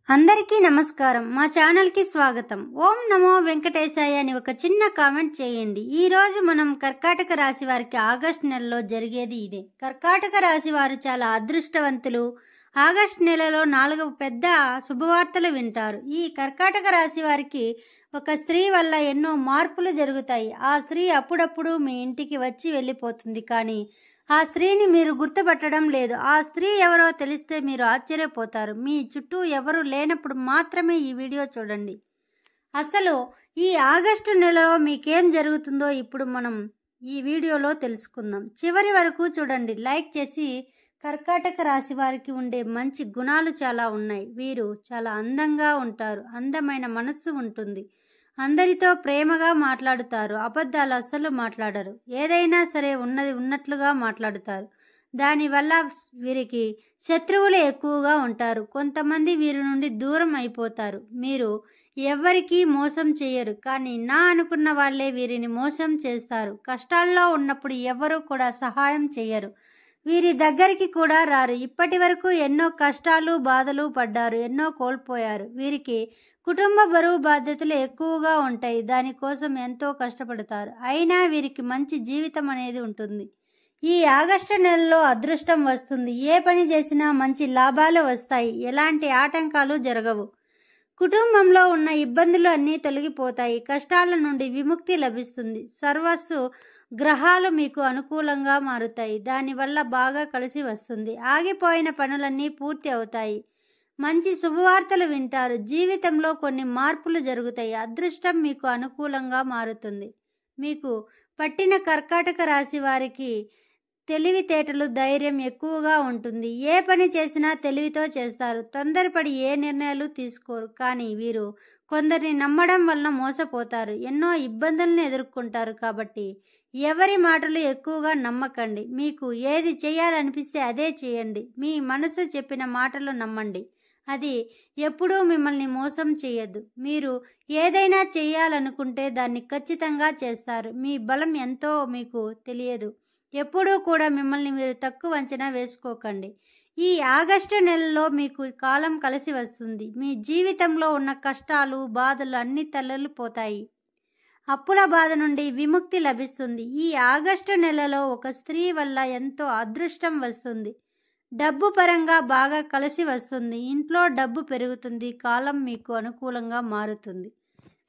అందరికీ నమస్కారం. మా ఛానల్ కి స్వాగతం. ఓం నమో వెంకటేశాయ అని ఒక చిన్న కామెంట్ చేయండి. ఈ రోజు మనం కర్కాటక రాశి వారికి ఆగస్టు నెలలో జరిగేది ఇదే. కర్కాటక రాశి వారు చాలా అదృష్టవంతులు. ఆగస్టు నెలలో 4 పెద్ద శుభవార్తలు వింటారు. ఈ కర్కాటక రాశి వారికి ఒక స్త్రీ వల్ల ఎన్నో మార్పులు జరుగుతాయి. ఆ స్త్రీ అప్పుడప్పుడు మీ ఇంటికి వచ్చి వెళ్ళిపోతుంది, కానీ ఆ స్త్రీని మీరు గుర్తుపట్టడం లేదు. ఆ స్త్రీ ఎవరో తెలిస్తే మీరు ఆశ్చర్యపోతారు. మీ చుట్టూ ఎవరు లేనప్పుడు మాత్రమే ఈ వీడియో చూడండి. అసలు ఈ ఆగస్టు నెలలో మీకేం జరుగుతుందో ఇప్పుడు మనం ఈ వీడియోలో తెలుసుకుందాం. చివరి వరకు చూడండి. లైక్ చేసి కర్కాటక రాశి వారికి ఉండే మంచి గుణాలు చాలా ఉన్నాయి. వీరు చాలా అందంగా ఉంటారు. అందమైన మనస్సు ఉంటుంది. అందరితో ప్రేమగా మాట్లాడుతారు. అబద్ధాలు అస్సలు మాట్లాడరు. ఏదైనా సరే ఉన్నది ఉన్నట్లుగా మాట్లాడుతారు. దానివల్ల వీరికి శత్రువులు ఎక్కువగా ఉంటారు. కొంతమంది వీరి నుండి దూరం అయిపోతారు. మీరు ఎవ్వరికీ మోసం చేయరు, కానీ నా అనుకున్న వాళ్ళే వీరిని మోసం చేస్తారు. కష్టాల్లో ఉన్నప్పుడు ఎవరు కూడా సహాయం చేయరు. వీరి దగ్గరికి కూడా రారు. ఇప్పటి వరకు ఎన్నో కష్టాలు బాధలు పడ్డారు. ఎన్నో కోల్పోయారు. వీరికి కుటుంబ బరువు బాధ్యతలు ఎక్కువగా ఉంటాయి. దానికోసం ఎంతో కష్టపడతారు. అయినా వీరికి మంచి జీవితం అనేది ఉంటుంది. ఈ ఆగస్టు నెలలో అదృష్టం వస్తుంది. ఏ పని చేసినా మంచి లాభాలు వస్తాయి. ఎలాంటి ఆటంకాలు జరగవు. కుటుంబంలో ఉన్న ఇబ్బందులు అన్నీ తొలగిపోతాయి. కష్టాల నుండి విముక్తి లభిస్తుంది. సర్వస్సు గ్రహాలు మీకు అనుకూలంగా మారుతాయి. దానివల్ల బాగా కలిసి వస్తుంది. ఆగిపోయిన పనులన్నీ పూర్తి అవుతాయి. మంచి శుభవార్తలు వింటారు. జీవితంలో కొన్ని మార్పులు జరుగుతాయి. అదృష్టం మీకు అనుకూలంగా మారుతుంది. మీకు పట్టిన కర్కాటక రాశి వారికి తెలివితేటలు ధైర్యం ఎక్కువగా ఉంటుంది. ఏ పని చేసినా తెలివితో చేస్తారు. తొందరపడి ఏ నిర్ణయాలు తీసుకోరు. కానీ వీరు కొందరిని నమ్మడం వలన మోసపోతారు. ఎన్నో ఇబ్బందులను ఎదుర్కొంటారు. కాబట్టి ఎవరి మాటలు ఎక్కువగా నమ్మకండి. మీకు ఏది చేయాలనిపిస్తే అదే చేయండి. మీ మనసు చెప్పిన మాటలు నమ్మండి. అది ఎప్పుడూ మిమ్మల్ని మోసం చేయదు. మీరు ఏదైనా చేయాలనుకుంటే దాన్ని ఖచ్చితంగా చేస్తారు. మీ బలం ఎంతో మీకు తెలియదు. ఎప్పుడూ కూడా మిమ్మల్ని మీరు తక్కువ అంచనా వేసుకోకండి. ఈ ఆగస్టు నెలలో మీకు కాలం కలిసి వస్తుంది. మీ జీవితంలో ఉన్న కష్టాలు బాధలు అన్నీ తొలగిపోతాయి. అప్పుల బాధ నుండి విముక్తి లభిస్తుంది. ఈ ఆగస్టు నెలలో ఒక స్త్రీ వల్ల ఎంతో అదృష్టం వస్తుంది. డబ్బు పరంగా బాగా కలిసి వస్తుంది. ఇంట్లో డబ్బు పెరుగుతుంది. కాలం మీకు అనుకూలంగా మారుతుంది.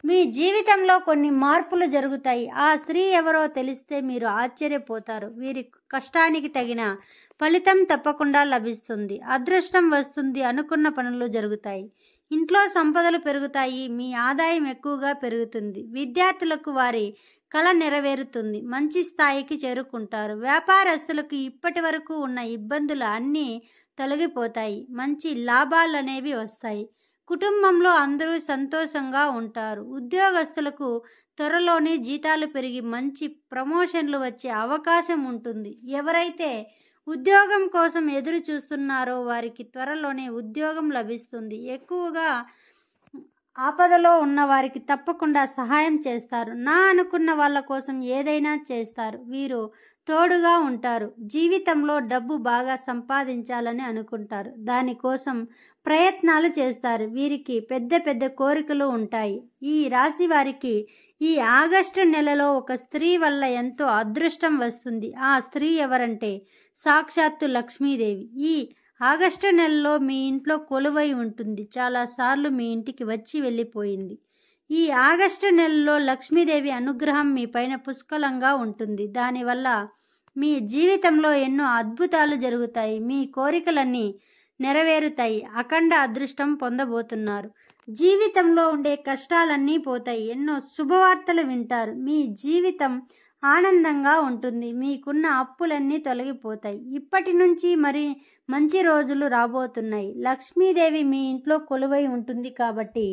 మీ జీవితంలో కొన్ని మార్పులు జరుగుతాయి. ఆ స్త్రీ ఎవరో తెలిస్తే మీరు ఆశ్చర్యపోతారు. వీరి కష్టానికి తగిన ఫలితం తప్పకుండా లభిస్తుంది. అదృష్టం వస్తుంది. అనుకున్న పనులు జరుగుతాయి. ఇంట్లో సంపదలు పెరుగుతాయి. మీ ఆదాయం ఎక్కువగా పెరుగుతుంది. విద్యార్థులకు వారి కళ నెరవేరుతుంది. మంచి స్థాయికి చేరుకుంటారు. వ్యాపారస్తులకు ఇప్పటి వరకు ఉన్న ఇబ్బందులు అన్నీ తొలగిపోతాయి. మంచి లాభాలు అనేవి వస్తాయి. కుటుంబంలో అందరూ సంతోషంగా ఉంటారు. ఉద్యోగస్తులకు త్వరలోనే జీతాలు పెరిగి మంచి ప్రమోషన్లు వచ్చే అవకాశం ఉంటుంది. ఎవరైతే ఉద్యోగం కోసం ఎదురు చూస్తున్నారో వారికి త్వరలోనే ఉద్యోగం లభిస్తుంది. ఎక్కువగా ఆపదలో ఉన్న వారికి తప్పకుండా సహాయం చేస్తారు. నా అనుకున్న వాళ్ళ కోసం ఏదైనా చేస్తారు. వీరు తోడుగా ఉంటారు. జీవితంలో డబ్బు బాగా సంపాదించాలని అనుకుంటారు. దానికోసం ప్రయత్నాలు చేస్తారు. వీరికి పెద్ద పెద్ద కోరికలు ఉంటాయి. ఈ రాశి వారికి ఈ ఆగస్టు నెలలో ఒక స్త్రీ వల్ల ఎంతో అదృష్టం వస్తుంది. ఆ స్త్రీ ఎవరంటే సాక్షాత్తు లక్ష్మీదేవి. ఈ ఆగస్టు నెలలో మీ ఇంట్లో కొలువై ఉంటుంది. చాలాసార్లు మీ ఇంటికి వచ్చి వెళ్ళిపోయింది. ఈ ఆగస్టు నెలలో లక్ష్మీదేవి అనుగ్రహం మీ పైన పుష్కలంగా ఉంటుంది. దానివల్ల మీ జీవితంలో ఎన్నో అద్భుతాలు జరుగుతాయి. మీ కోరికలన్నీ నెరవేరుతాయి. అఖండ అదృష్టం పొందబోతున్నారు. జీవితంలో ఉండే కష్టాలన్నీ పోతాయి. ఎన్నో శుభవార్తలు వింటారు. మీ జీవితం ఆనందంగా ఉంటుంది. మీకున్న అప్పులన్నీ తొలగిపోతాయి. ఇప్పటి నుంచి మరి మంచి రోజులు రాబోతున్నాయి. లక్ష్మీదేవి మీ ఇంట్లో కొలువై ఉంటుంది కాబట్టి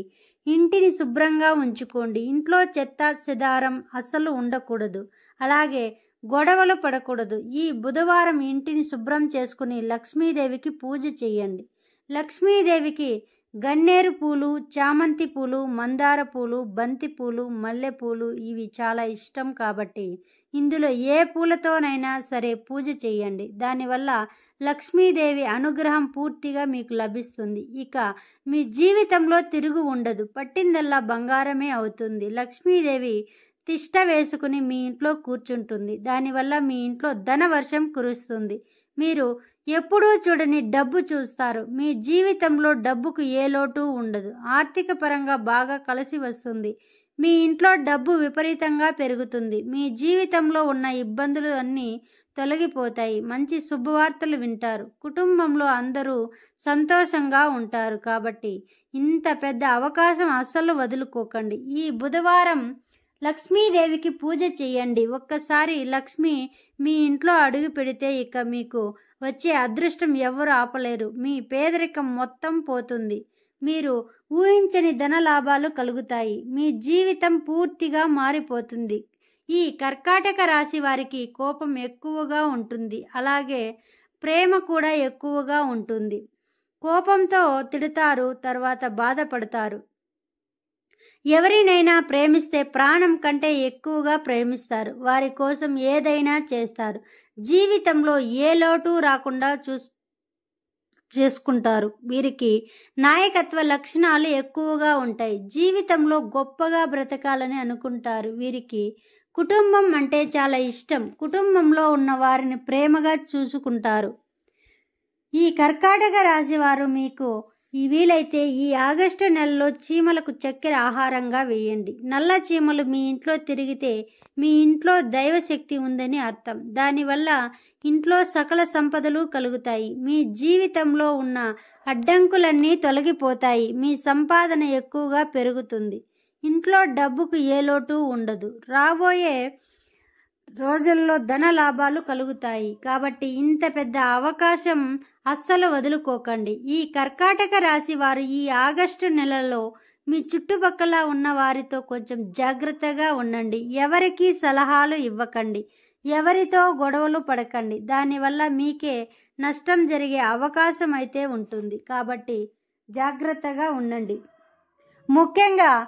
ఇంటిని శుభ్రంగా ఉంచుకోండి. ఇంట్లో చెత్త చెదారం అస్సలు ఉండకూడదు. అలాగే గొడవలు పడకూడదు. ఈ బుధవారం ఇంటిని శుభ్రం చేసుకుని లక్ష్మీదేవికి పూజ చేయండి. లక్ష్మీదేవికి గన్నేరు పూలు, చామంతి పూలు, మందార పూలు, బంతి పూలు, మల్లెపూలు ఇవి చాలా ఇష్టం. కాబట్టి ఇందులో ఏ పూలతోనైనా సరే పూజ చేయండి. దానివల్ల లక్ష్మీదేవి అనుగ్రహం పూర్తిగా మీకు లభిస్తుంది. ఇక మీ జీవితంలో తిరుగు ఉండదు. పట్టిందల్లా బంగారమే అవుతుంది. లక్ష్మీదేవి తిష్ట వేసుకుని మీ ఇంట్లో కూర్చుంటుంది. దానివల్ల మీ ఇంట్లో ధనవర్షం కురుస్తుంది. మీరు ఎప్పుడూ చూడని డబ్బు చూస్తారు. మీ జీవితంలో డబ్బుకు ఏ లోటు ఉండదు. ఆర్థిక పరంగా బాగా కలిసి వస్తుంది. మీ ఇంట్లో డబ్బు విపరీతంగా పెరుగుతుంది. మీ జీవితంలో ఉన్న ఇబ్బందులు అన్నీ తొలగిపోతాయి. మంచి శుభవార్తలు వింటారు. కుటుంబంలో అందరూ సంతోషంగా ఉంటారు. కాబట్టి ఇంత పెద్ద అవకాశం అస్సలు వదులుకోకండి. ఈ బుధవారం లక్ష్మీదేవికి పూజ చేయండి. ఒక్కసారి లక్ష్మి మీ ఇంట్లో అడుగు పెడితే ఇక మీకు వచ్చే అదృష్టం ఎవరు ఆపలేరు. మీ పేదరికం మొత్తం పోతుంది. మీరు ఊహించని ధన లాభాలు కలుగుతాయి. మీ జీవితం పూర్తిగా మారిపోతుంది. ఈ కర్కాటక రాశి వారికి కోపం ఎక్కువగా ఉంటుంది. అలాగే ప్రేమ కూడా ఎక్కువగా ఉంటుంది. కోపంతో తిడతారు, తర్వాత బాధపడతారు. ఎవరినైనా ప్రేమిస్తే ప్రాణం కంటే ఎక్కువగా ప్రేమిస్తారు. వారి కోసం ఏదైనా చేస్తారు. జీవితంలో ఏ లోటు రాకుండా చేసుకుంటారు. వీరికి నాయకత్వ లక్షణాలు ఎక్కువగా ఉంటాయి. జీవితంలో గొప్పగా బ్రతకాలని అనుకుంటారు. వీరికి కుటుంబం అంటే చాలా ఇష్టం. కుటుంబంలో ఉన్న వారిని ప్రేమగా చూసుకుంటారు. ఈ కర్కాటక రాశి వారు మీకు వీలైతే ఈ ఆగస్టు నెలలో చీమలకు చక్కెర ఆహారంగా వేయండి. నల్ల చీమలు మీ ఇంట్లో తిరిగితే మీ ఇంట్లో దైవశక్తి ఉందని అర్థం. దానివల్ల ఇంట్లో సకల సంపదలు కలుగుతాయి. మీ జీవితంలో ఉన్న అడ్డంకులన్నీ తొలగిపోతాయి. మీ సంపాదన ఎక్కువగా పెరుగుతుంది. ఇంట్లో డబ్బుకు ఏ లోటు ఉండదు. రాబోయే రోజుల్లో ధన లాభాలు కలుగుతాయి. కాబట్టి ఇంత పెద్ద అవకాశం అస్సలు వదులుకోకండి. ఈ కర్కాటక రాశి వారు ఈ ఆగస్టు నెలలో మీ చుట్టుపక్కల ఉన్న వారితో కొంచెం జాగ్రత్తగా ఉండండి. ఎవరికి సలహాలు ఇవ్వకండి. ఎవరితో గొడవలు పడకండి. దానివల్ల మీకే నష్టం జరిగే అవకాశం అయితే ఉంటుంది. కాబట్టి జాగ్రత్తగా ఉండండి. ముఖ్యంగా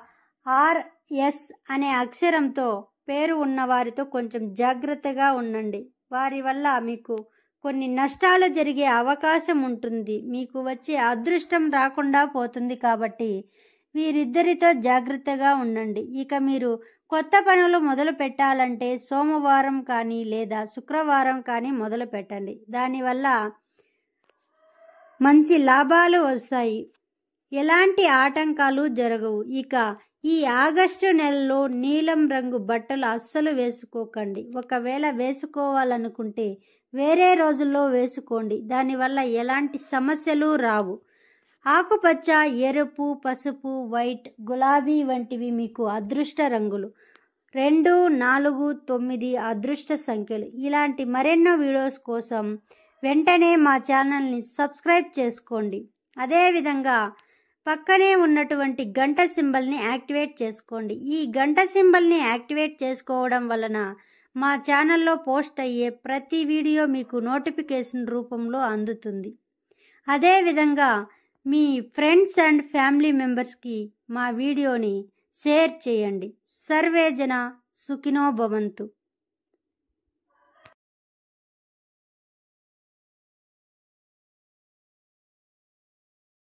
RS అనే అక్షరంతో పేరు ఉన్న వారితో కొంచెం జాగ్రత్తగా ఉండండి. వారి వల్ల మీకు కొన్ని నష్టాలు జరిగే అవకాశం ఉంటుంది. మీకు వచ్చే అదృష్టం రాకుండా పోతుంది. కాబట్టి వీరిద్దరితో జాగ్రత్తగా ఉండండి. ఇక మీరు కొత్త పనులు మొదలు పెట్టాలంటే సోమవారం కానీ లేదా శుక్రవారం కానీ మొదలు పెట్టండి. దానివల్ల మంచి లాభాలు వస్తాయి. ఎలాంటి ఆటంకాలు జరగవు. ఇక ఈ ఆగస్టు నెలలో నీలం రంగు బట్టలు అస్సలు వేసుకోకండి. ఒకవేళ వేసుకోవాలనుకుంటే వేరే రోజుల్లో వేసుకోండి. దానివల్ల ఎలాంటి సమస్యలు రావు. ఆకుపచ్చ, ఎరుపు, పసుపు, వైట్, గులాబీ వంటివి మీకు అదృష్ట రంగులు. 2, 4, 9 అదృష్ట సంఖ్యలు. ఇలాంటి మరెన్నో వీడియోస్ కోసం వెంటనే మా ఛానల్ని సబ్స్క్రైబ్ చేసుకోండి. అదేవిధంగా పక్కనే ఉన్నటువంటి గంట సింబల్ని యాక్టివేట్ చేసుకోండి. ఈ గంట సింబల్ని యాక్టివేట్ చేసుకోవడం వలన మా ఛానల్లో పోస్ట్ అయ్యే ప్రతి వీడియో మీకు నోటిఫికేషన్ రూపంలో అందుతుంది. అదేవిధంగా మీ ఫ్రెండ్స్ అండ్ ఫ్యామిలీ మెంబర్స్కి మా వీడియోని షేర్ చేయండి. సర్వే జన సుఖినో భవంతు.